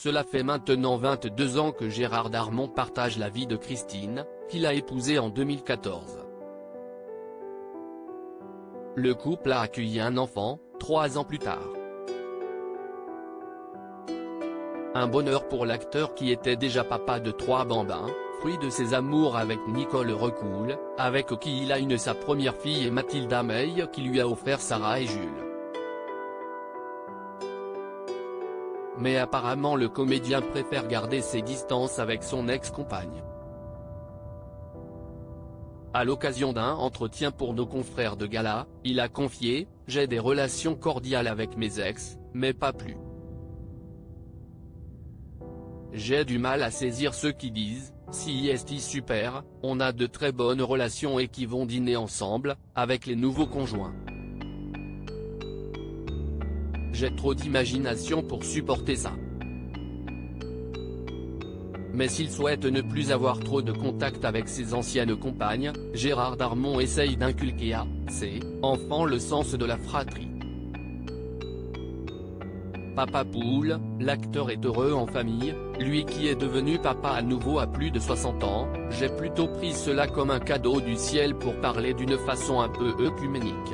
Cela fait maintenant 22 ans que Gérard Darmon partage la vie de Christine, qu'il a épousée en 2014. Le couple a accueilli un enfant, 3 ans plus tard. Un bonheur pour l'acteur qui était déjà papa de 3 bambins, fruit de ses amours avec Nicole Recoul, avec qui il a sa première fille, et Mathilda Meille qui lui a offert Sarah et Jules. Mais apparemment le comédien préfère garder ses distances avec son ex-compagne. À l'occasion d'un entretien pour nos confrères de Gala, il a confié « J'ai des relations cordiales avec mes ex, mais pas plus. J'ai du mal à saisir ceux qui disent « Si est super, on a de très bonnes relations et qui vont dîner ensemble, avec les nouveaux conjoints. » J'ai trop d'imagination pour supporter ça. Mais s'il souhaite ne plus avoir trop de contact avec ses anciennes compagnes, Gérard Darmon essaye d'inculquer à ses enfants le sens de la fratrie. Papa Poule, l'acteur est heureux en famille, lui qui est devenu papa à nouveau à plus de 60 ans, j'ai plutôt pris cela comme un cadeau du ciel pour parler d'une façon un peu œcuménique.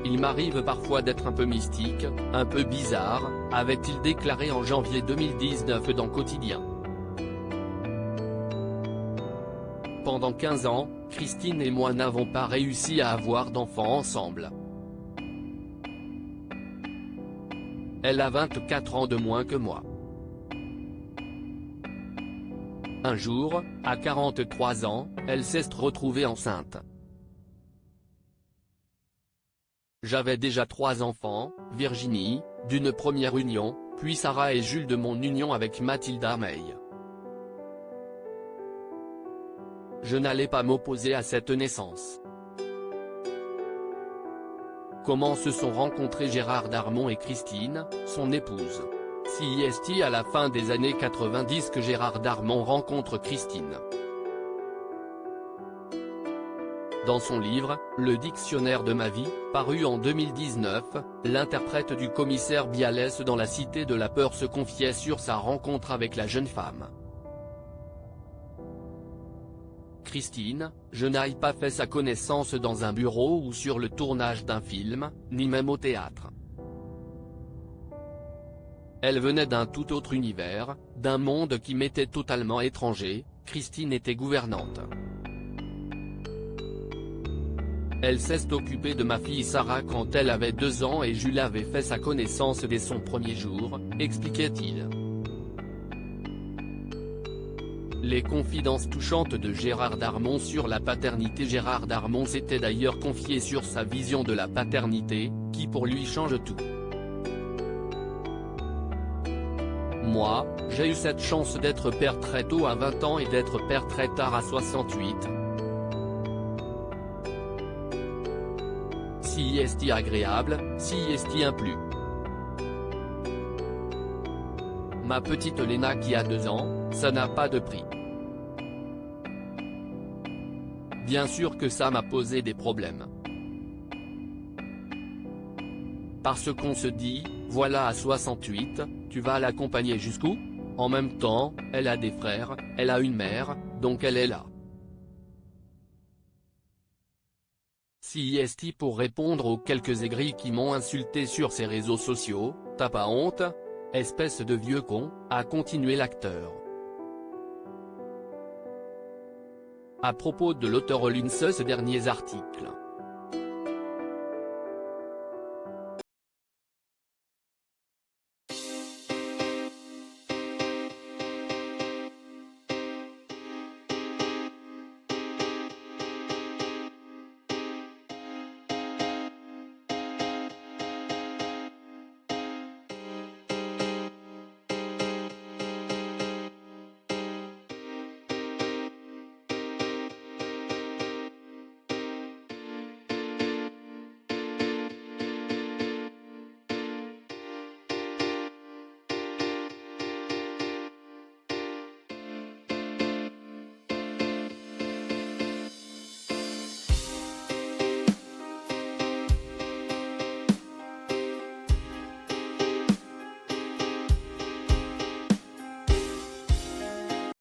Il m'arrive parfois d'être un peu mystique, un peu bizarre, avait-il déclaré en janvier 2019 dans Quotidien. Pendant 15 ans, Christine et moi n'avons pas réussi à avoir d'enfants ensemble. Elle a 24 ans de moins que moi. Un jour, à 43 ans, elle s'est retrouvée enceinte. J'avais déjà 3 enfants, Virginie, d'une première union, puis Sarah et Jules de mon union avec Mathilda Meille. Je n'allais pas m'opposer à cette naissance. Comment se sont rencontrés Gérard Darmon et Christine, son épouse? C'est à la fin des années 90 que Gérard Darmon rencontre Christine. Dans son livre, Le dictionnaire de ma vie, paru en 2019, l'interprète du commissaire Bialès dans La Cité de la Peur se confiait sur sa rencontre avec la jeune femme. Christine, je n'ai pas fait sa connaissance dans un bureau ou sur le tournage d'un film, ni même au théâtre. Elle venait d'un tout autre univers, d'un monde qui m'était totalement étranger. Christine était gouvernante. Elle s'est occupée de ma fille Sarah quand elle avait 2 ans et Jules avait fait sa connaissance dès son premier jour, expliquait-il. Les confidences touchantes de Gérard Darmon sur la paternité. Gérard Darmon s'était d'ailleurs confié sur sa vision de la paternité, qui pour lui change tout. Moi, j'ai eu cette chance d'être père très tôt à 20 ans et d'être père très tard à 68. Si est agréable, si est un plus. Ma petite Léna qui a 2 ans, ça n'a pas de prix. Bien sûr que ça m'a posé des problèmes. Parce qu'on se dit, voilà à 68, tu vas l'accompagner jusqu'où? En même temps, elle a des frères, elle a une mère, donc elle est là. Si pour répondre aux quelques aigris qui m'ont insulté sur ses réseaux sociaux, t'as pas honte? Espèce de vieux con, a continué l'acteur. À propos de l'auteur Olin ces derniers articles.